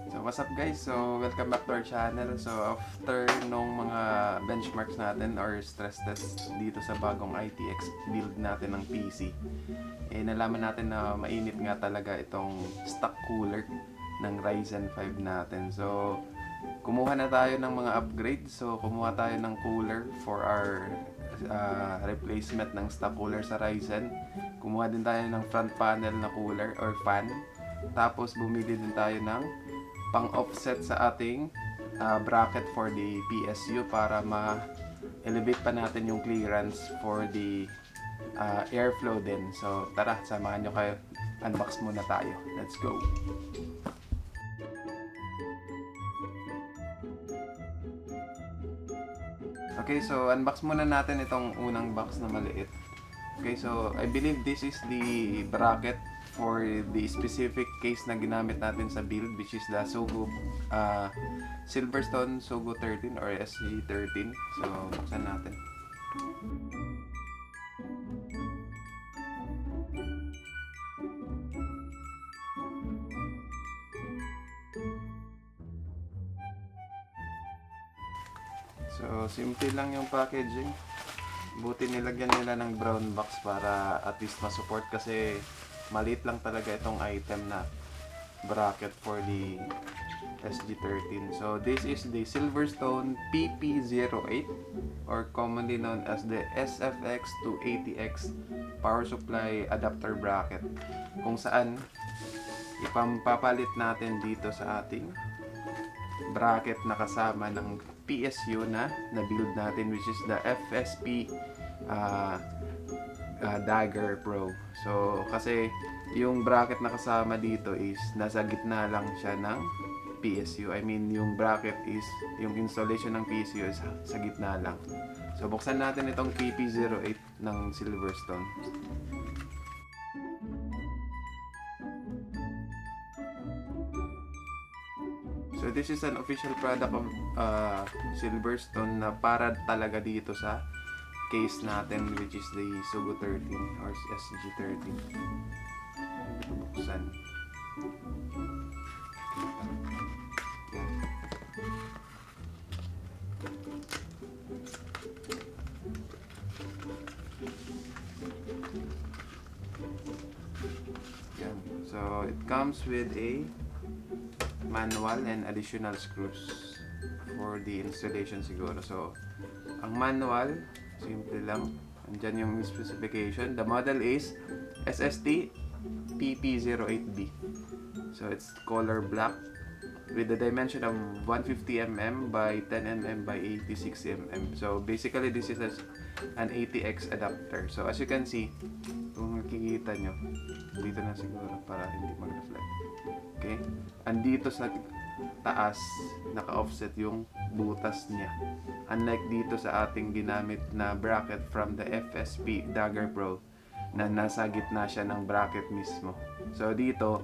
So what's up guys? So welcome back to our channel. So after nung mga benchmarks natin or stress test dito sa bagong ITX build natin ng PC, nalaman natin na mainit nga talaga itong stock cooler ng Ryzen 5 natin. So kumuha na tayo ng mga upgrades. So kumuha tayo ng cooler for our replacement ng stock cooler sa Ryzen. Kumuha din tayo ng front panel na cooler or fan. Tapos bumili din tayo ng pang-offset sa ating bracket for the PSU para ma-elevate pa natin yung clearance for the airflow din. So tara, samahan nyo kayo. Unbox muna tayo. Let's go! Okay, so unbox muna natin itong unang box na maliit. Okay, so I believe this is the bracket for the specific case na ginamit natin sa build, which is the SilverStone Sogo 13 or SG13. So buksan natin. So simple lang yung packaging. Buti nilagyan nila ng brown box para at least ma-support kasi maliit lang talaga itong item na bracket for the SG13. So this is the SilverStone PP08 or commonly known as the SFX to ATX power supply adapter bracket, kung saan ipampapalit natin dito sa ating bracket na kasama ng PSU na build natin, which is the FSP Dagger Pro. So kasi yung bracket na kasama dito is nasa gitna lang siya ng PSU. I mean yung bracket is, yung installation ng PSU is sa gitna lang. So buksan natin itong PP08 ng SilverStone. So this is an official product of SilverStone na para talaga dito sa case natin, which is the Sogo 13 or SG13. Buksan. Yan. So it comes with a manual and additional screws for the installation siguro. So ang manual, simple lang. Andyan yung specification. The model is SST PP08B. So it's color black with the dimension of 150mm by 10mm by 86mm. So basically this is an ATX adapter. So as you can see, kung makikita nyo, dito na siguro para hindi mag-reflect. Okay? Andito sa taas, naka-offset yung butas niya. Unlike dito sa ating ginamit na bracket from the FSP Dagger Pro na nasa gitna siya ng bracket mismo. So dito,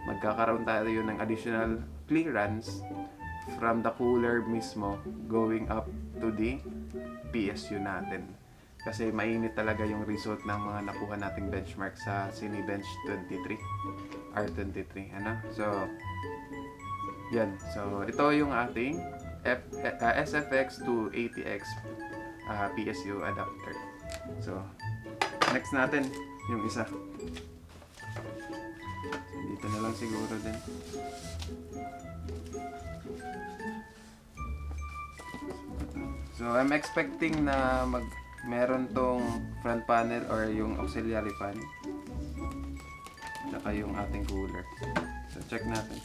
magkakaroon tayo ng additional clearance from the cooler mismo going up to the PSU natin. Kasi mainit talaga yung result ng mga nakuha nating benchmark sa Cinebench 23 R23. Ano? So yan. So ito yung ating SFX to ATX PSU adapter. So next natin yung isa. So, dito na lang siguro din. So I'm expecting na meron tong front panel or yung auxiliary fan, saka yung ating cooler. So check natin.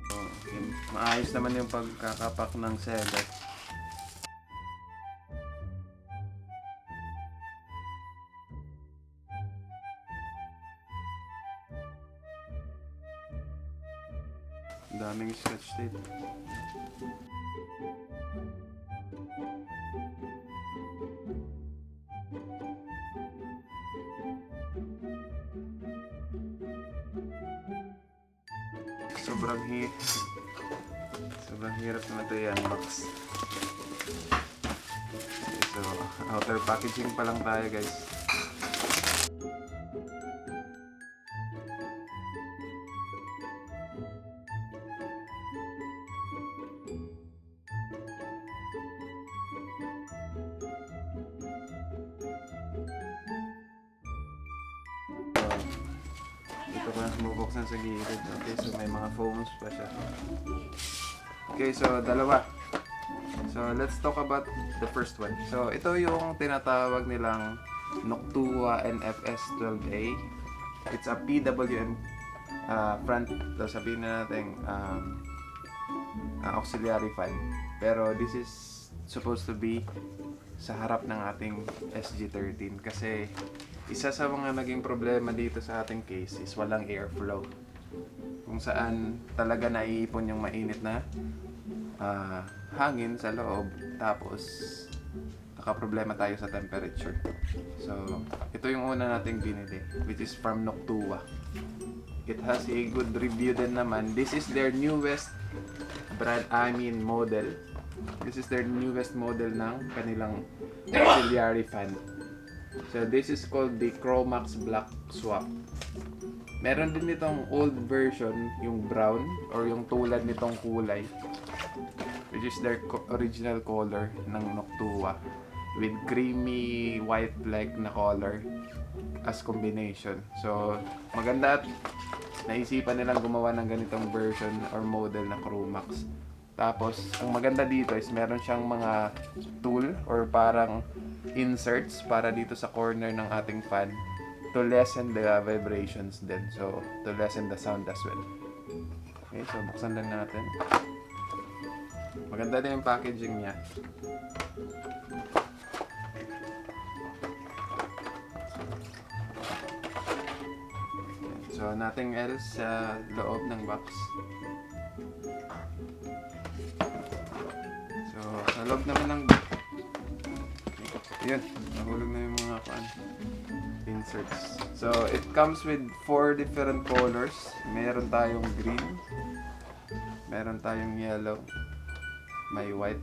So, maayos naman yung pagkakapak ng seller. Daming scotch tape. Sobrang hirap naman ito i-unbox. outer packaging pa lang tayo guys. Ito pa bubuksan sa gilid. Okay, so may mga foams pa siya. Okay, so dalawa. So let's talk about the first one. So ito yung tinatawag nilang Noctua NF-S12A. It's a PWM front. So sabihin na natin auxiliary fan. Pero this is supposed to be sa harap ng ating SG13 kasi isa sa mga naging problema dito sa ating case is walang airflow. Kung saan talaga naiipon yung mainit na hangin sa loob. Tapos, nakaproblema tayo sa temperature. So, ito yung una nating binili, which is from Noctua. It has a good review din naman. This is their newest model. This is their newest model ng kanilang auxiliary fan. So this is called the chromax.black.swap. Meron din itong old version, yung brown or yung tulad nitong kulay, which is their original color ng Noctua with creamy white black na color as combination. So maganda at naisipan nilang gumawa ng ganitong version or model na chromax. Tapos, ang maganda dito is meron siyang mga tool or parang inserts para dito sa corner ng ating fan to lessen the vibrations din. So, to lessen the sound as well. Okay, so buksan lang natin. Maganda din yung packaging niya. So, nothing else sa loob ng box. So, sa loob naman ng yun, nahulog na yung mga inserts. So, it comes with 4 different colors. Meron tayong green, meron tayong yellow, may white,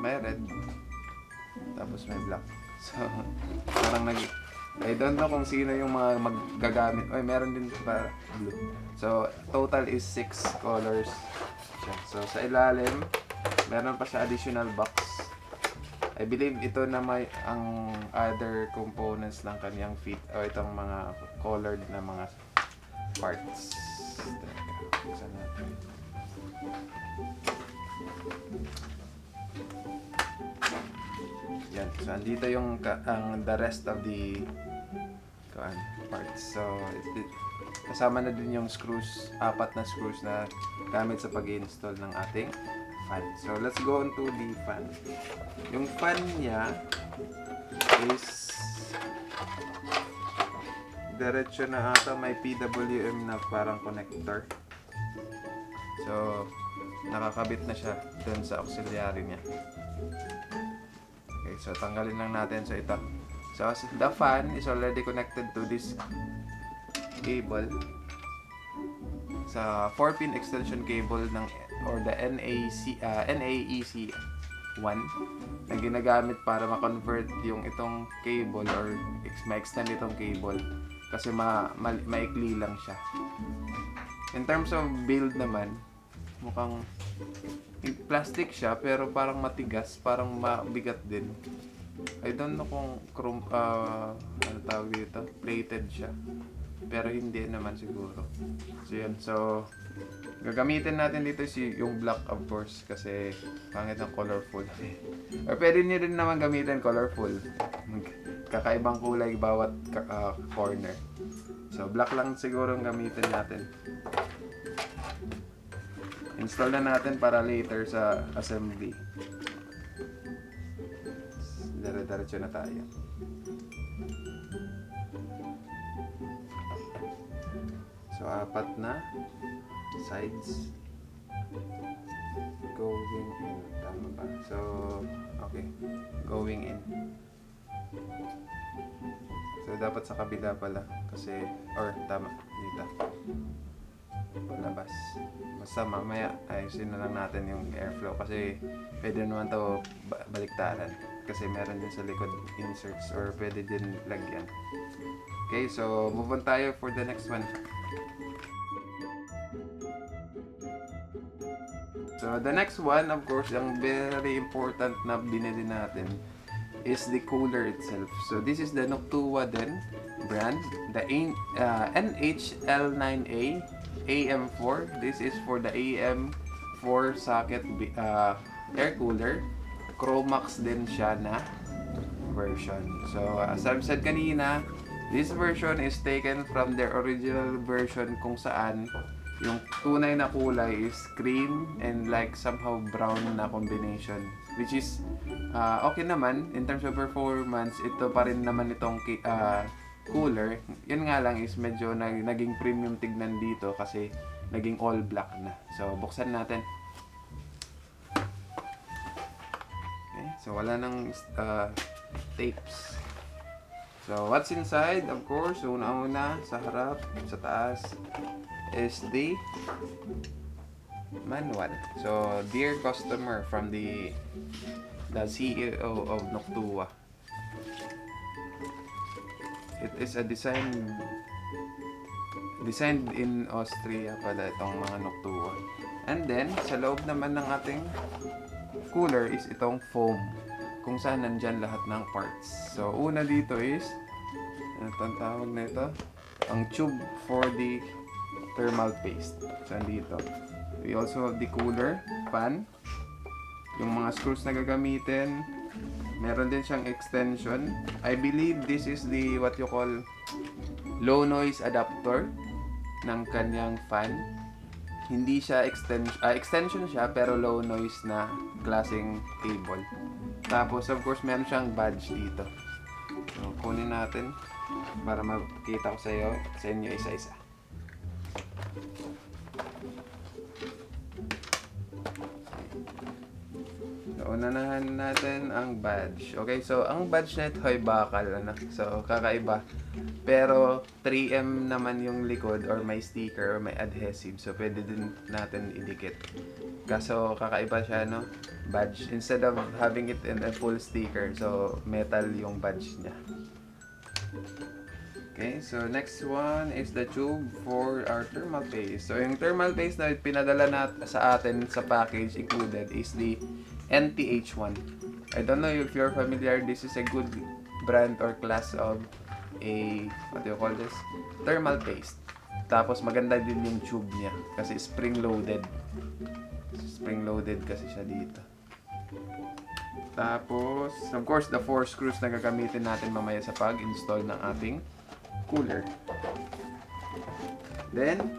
may red, tapos may black. So, parang I don't know kung sino yung mga maggagamit. Oy, meron din para blue. So, total is 6 colors. So, sa ilalim, meron pa siya additional box. I believe ito na may ang other components ng kaniyang feet o itong mga colored na mga parts. Buksan natin. Yan. So, andito yung the rest of the parts. So, kasama na din yung screws, 4 na screws na gamit sa pag-install ng ating fan. So, let's go on to the fan. Yung fan niya is diretso na ata, may PWM na parang connector. So, nakakabit na siya dun sa auxiliary niya. Okay, so tanggalin lang natin. So, ito. So, the fan is already connected to this cable sa 4-pin extension cable ng or the NAEC1 na ginagamit para ma-convert yung itong cable or ma-extend itong cable kasi maikli lang siya. In terms of build naman, mukhang plastic siya pero parang matigas, parang mabigat din. I don't know kung ano tawag dito, plated siya. Pero hindi naman siguro. So yun, so gagamitin natin dito yung black of course kasi pangit ng colorful. Or pwede nyo rin naman gamitin colorful. Kakaibang kulay bawat corner. So black lang siguro ang gamitin natin. Install na natin para later sa assembly. Dire-diretso na tayo. So, 4 na sides going in. Tama ba? So, okay. Going in. So, dapat sa kabila pala. Kasi, or tama. Dito. palabas. Basta mamaya ayusin na lang natin yung airflow kasi pwede naman to baliktaran kasi meron din sa likod inserts or pwede din lagyan. Okay, so move on tayo for the next one. So the next one, of course, ang very important na binili natin is the cooler itself. So this is the Noctua din brand, the NH-L9a-AM4. This is for the AM4 socket air cooler. Chromax din siya na version. So as I've said kanina, this version is taken from their original version kung saan yung tunay na kulay is cream and like somehow brown na combination, which is okay naman in terms of performance. Ito pa rin naman itong cooler. Yan nga lang is medyo naging premium tignan dito kasi naging all black na. So buksan natin. Okay, so wala nang tapes. So what's inside? Of course, una-una sa harap, sa taas is the manual. So dear customer, from the CEO of Noctua. It is a designed in Austria pala itong mga Noctua. And then sa loob naman ng ating cooler is itong foam kung saan nandyan lahat ng parts. So una dito is ang tawag na ito, ang tube for the thermal paste. So dito we also have the cooler fan, yung mga screws na gagamitin. Meron din siyang extension. I believe this is the what you call low noise adapter ng kanyang fan. Hindi siya extension siya pero low noise na klaseng cable. Tapos of course meron siyang badge dito. So kunin natin para makita ko sa inyo isa-isa. Unahan natin ang badge. Okay, so ang badge na ito ay bakal, so kakaiba. Pero 3M naman yung likod or may sticker or may adhesive. So pwede din natin idikit. Kaso kakaiba siya, no? Badge. Instead of having it in a full sticker, so metal yung badge niya. Okay, so next one is the tube for our thermal paste. So yung thermal paste na pinadala sa atin sa package included is the NTH1. I don't know if you're familiar, this is a good brand or class of a, what do you call this? Thermal paste. Tapos maganda din yung tube niya kasi spring-loaded. Spring-loaded kasi siya dito. Tapos, of course, the 4 screws na gagamitin natin mamaya sa pag-install ng ating cooler. Then,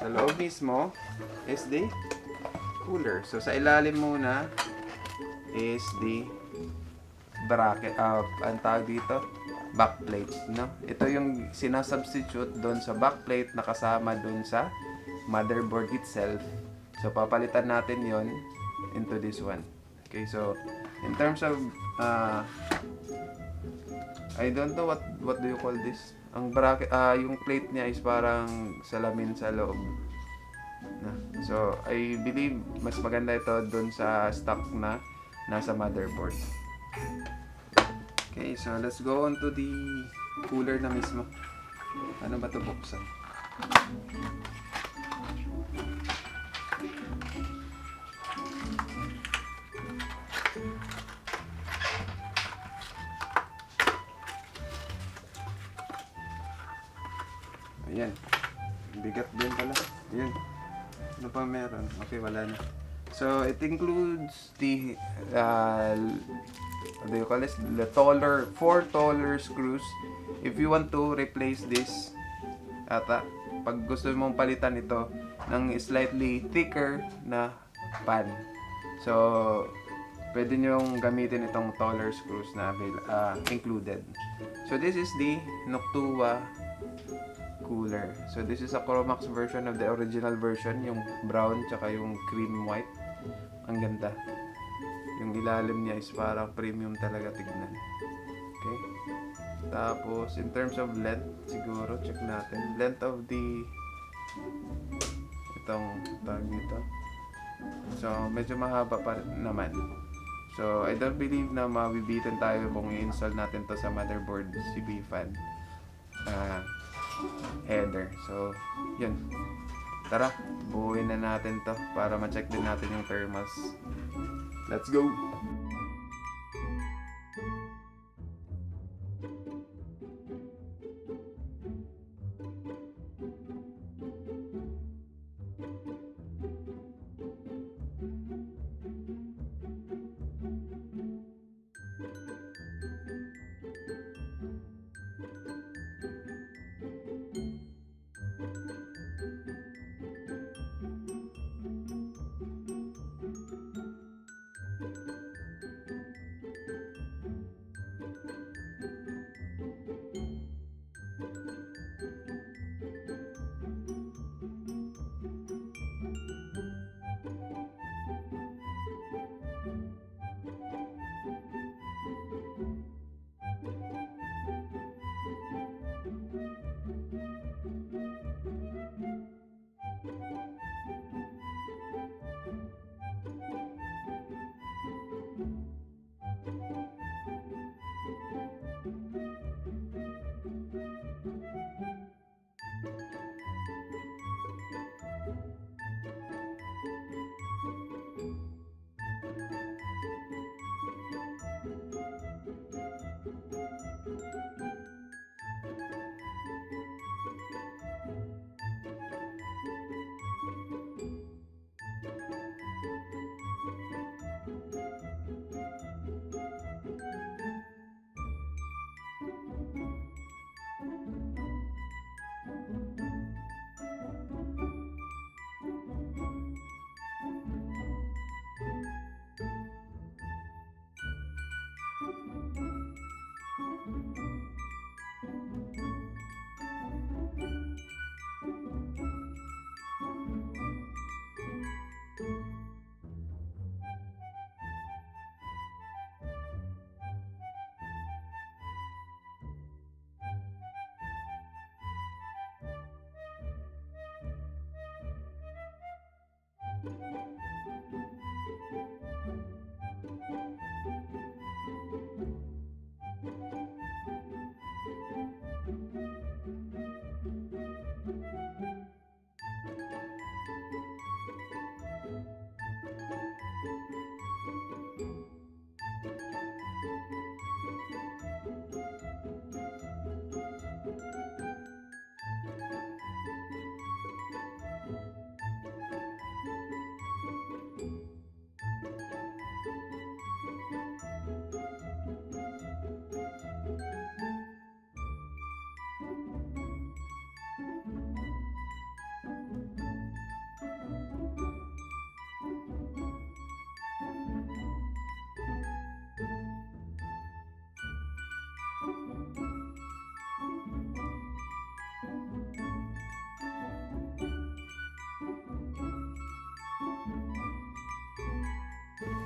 sa loob mismo is the cooler. So, sa ilalim muna is the bracket, ang tawag dito, backplate, no? Ito yung sinasubstitute doon sa backplate na kasama doon sa motherboard itself. So, papalitan natin yon into this one. Okay, so, in terms of I don't know what do you call this? Ang bracket, yung plate niya is parang salamin sa loob. So, I believe mas maganda ito doon sa stock na nasa motherboard. Okay, so let's go on to the cooler na mismo. Ano ba ito buksan? Ayan. Bigat din pala. Ayan. Ano pa meron? Okay, wala na. So, it includes the what do you call this? The 4 taller screws. If you want to replace this, pag gusto mong palitan ito ng slightly thicker na pan. So, pwede nyong gamitin itong taller screws na included. So, this is the Noctua cooler. So this is a chromax version of the original version, yung brown tsaka yung cream white. Ang ganda. Yung ilalim niya is parang premium talaga tignan. Okay? Tapos, in terms of length, siguro, check natin. Length of the itong tag nito. So, medyo mahaba pa naman. So, I don't believe na mabibitin tayo kung i-install natin to sa motherboard CB fan header. So, yun. Tara, buuin na natin to para ma-check din natin yung thermals. Let's go!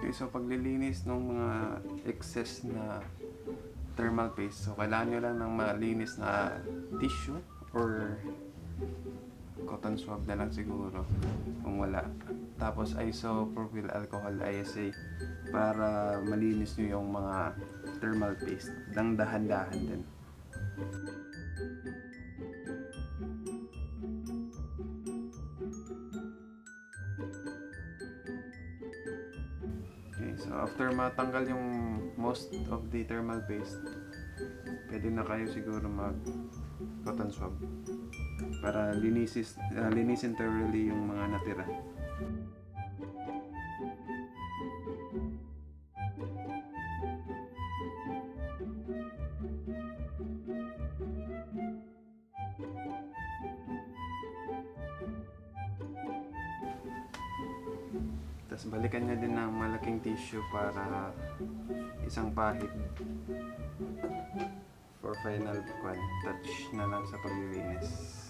Okay, so paglilinis ng mga excess na thermal paste, so kailangan nyo lang ng malinis na tissue or cotton swab na lang siguro kung wala. Tapos isopropyl alcohol ISA para malinis nyo yung mga thermal paste ng dahan-dahan din. So after matanggal yung most of the thermal paste, pwede na kayo siguro mag cotton swab para linisin thoroughly yung mga natira. Tapos balikan niya din ng malaking tissue para isang pahid for final touch na lang sa paglilinis.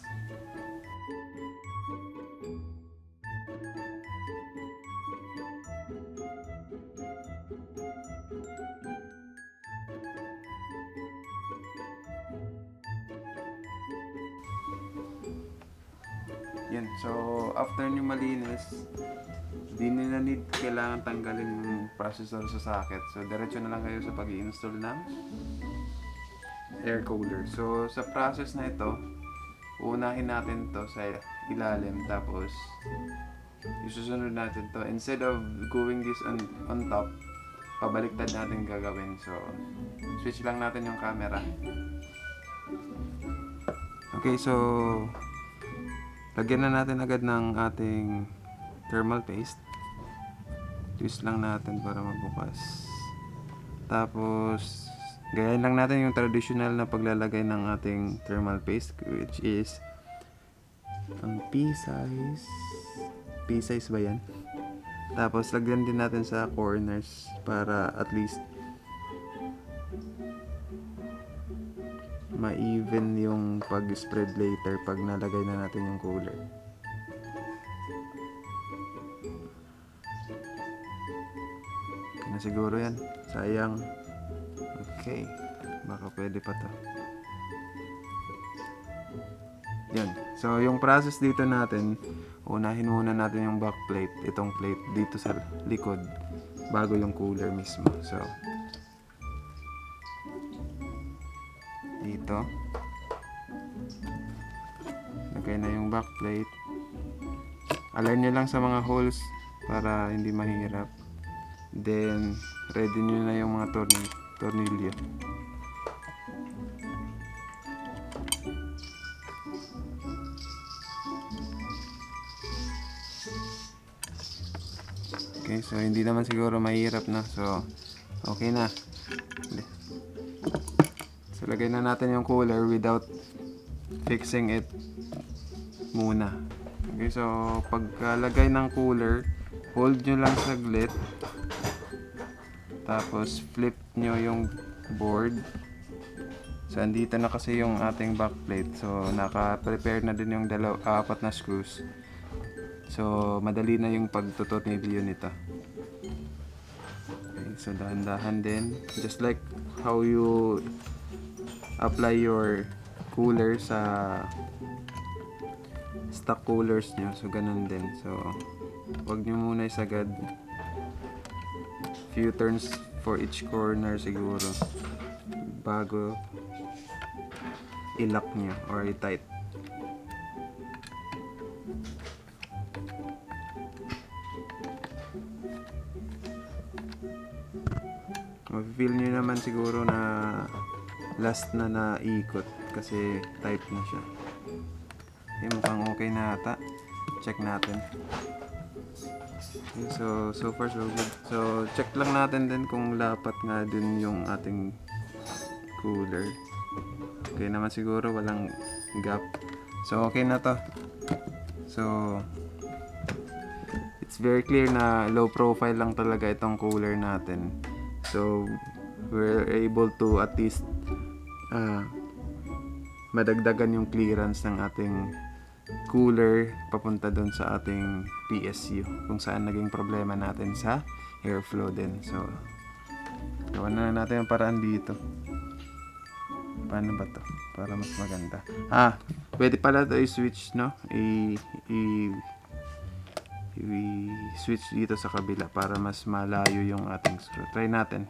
Yan. So, after nyo malinis, di nila need kailangan tanggalin yung processor sa socket. So, diretso na lang kayo sa pag-i-install ng air cooler. So, sa process na ito, uunahin natin to sa ilalim. Tapos, isusunod natin to. Instead of going this on top, pabaliktad natin gagawin. So, switch lang natin yung camera. Okay, so lagyan na natin agad ng ating thermal paste. Twist lang natin para magbukas. Tapos, gayahin lang natin yung traditional na paglalagay ng ating thermal paste, which is ang P-size. P-size ba yan? Tapos, lagyan din natin sa corners para at least ma-even yung pag-spread later pag nalagay na natin yung cooler. Okay na siguro yan. Sayang. Okay. Baka pwede pa to. Yan. So, yung process dito natin, unahin muna natin yung backplate. Itong plate dito sa likod bago yung cooler mismo. So, dito lagay na yung backplate, align nyo lang sa mga holes para hindi mahirap, then ready nyo na yung mga tornilyo. Okay, so hindi naman siguro mahirap na, so okay na. So, lagay na natin yung cooler without fixing it muna. Okay, so pagkalagay ng cooler, hold nyo lang saglit. Tapos, flip nyo yung board. So, andito na kasi yung ating backplate. So, naka-prepare na din yung 4 na screws. So, madali na yung pagtutornilyo nito. Okay, so dahan-dahan din. Just like how you apply your cooler sa stock coolers nyo, so ganun din. So wag nyo muna isagad, few turns for each corner siguro bago i-lock nyo or i-tight. Feel nyo naman siguro na last na naikot kasi type na siya. Okay, mukhang okay na ata. Check natin. Okay, so far so good. So check lang natin din kung lapat nga din yung ating cooler. Okay naman siguro, walang gap. So okay na to. So it's very clear na low profile lang talaga itong cooler natin. So we're able to at least madagdagan yung clearance ng ating cooler papunta doon sa ating PSU kung saan naging problema natin sa airflow din. So gawa na natin ang paraan dito. Paano ba to para mas maganda? Pwede pala to i-switch, no? I-switch dito sa kabila para mas malayo yung ating screw. Try natin.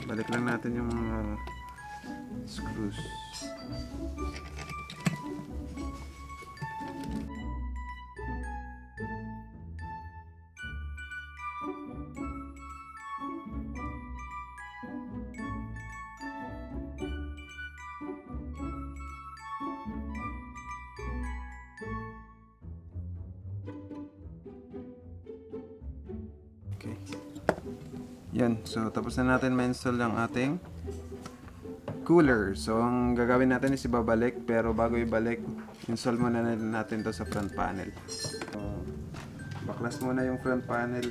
Balik lang natin yung mga screws. Yan. So, tapos na natin ma-install ang ating cooler. So, ang gagawin natin is ibabalik. Pero bago ibalik, install muna natin to sa front panel. So, baklas muna yung front panel.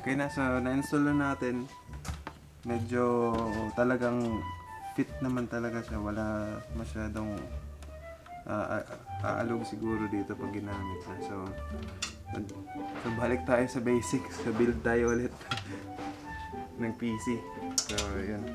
Okay na, so na-install na natin. Medyo talagang fit naman talaga siya. Wala masyadong aalog siguro dito pag ginamit na. So balik tayo sa basics. Sa build tayo ulit ng PC. So, yun.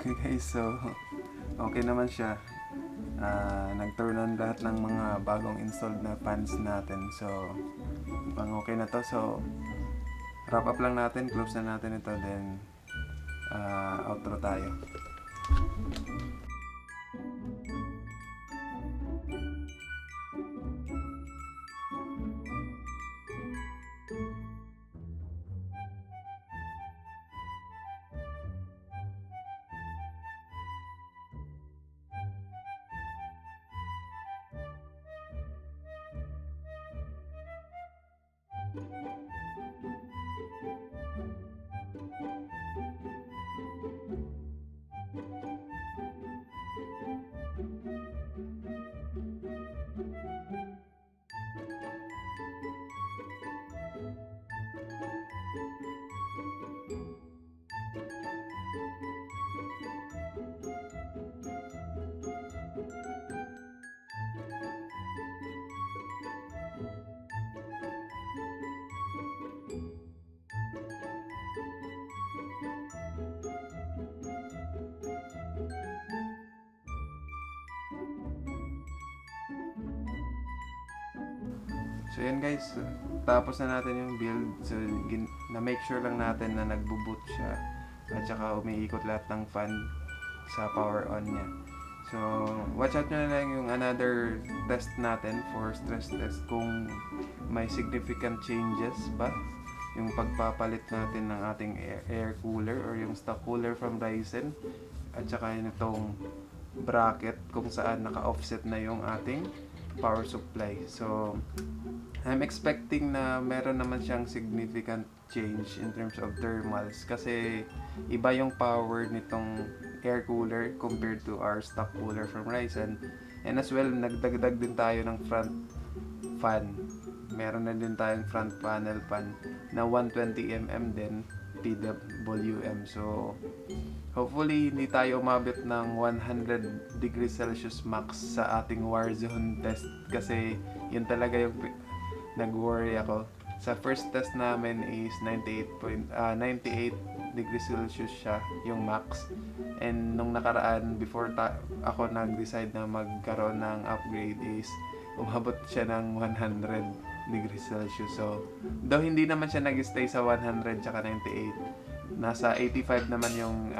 Okay guys, so okay naman siya. Nag-turn on lahat ng mga bagong installed na fans natin. So, pang okay na to. So, wrap up lang natin, close na natin ito, then outro tayo. So yan guys, tapos na natin yung build. So na-make sure lang natin na nagbo-boot siya at saka umiikot lahat ng fan sa power on niya. So watch out nyo na lang yung another test natin for stress test kung may significant changes ba yung pagpapalit natin ng ating air cooler or yung stock cooler from Ryzen at saka itong bracket kung saan naka-offset na yung ating power supply. So I'm expecting na meron naman siyang significant change in terms of thermals kasi iba yung power nitong air cooler compared to our stock cooler from Ryzen. And as well, nagdagdag din tayo ng front fan. Meron na din tayong front panel fan na 120mm din PWM. So hopefully hindi tayo umabot ng 100 degrees Celsius max sa ating Warzone test kasi yun talaga yung nag-worry ako. Sa first test namin is 98 degrees Celsius siya, yung max. And nung nakaraan, before ako nag-decide na magkaroon ng upgrade is umabot siya ng 100 degrees Celsius. So, though hindi naman siya nag-stay sa 100 tsaka 98, nasa 85 naman yung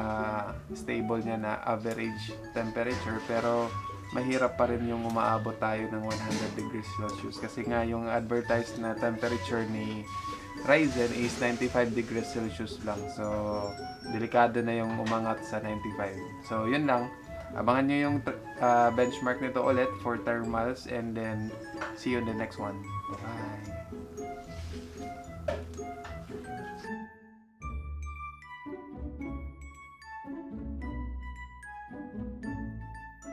stable niya na average temperature, pero mahirap pa rin yung umaabot tayo ng 100 degrees Celsius kasi nga yung advertised na temperature ni Ryzen is 95 degrees Celsius lang. So, delikado na yung umangat sa 95. So, yun lang. Abangan nyo yung benchmark nito ulit for thermals and then see you in the next one. Bye!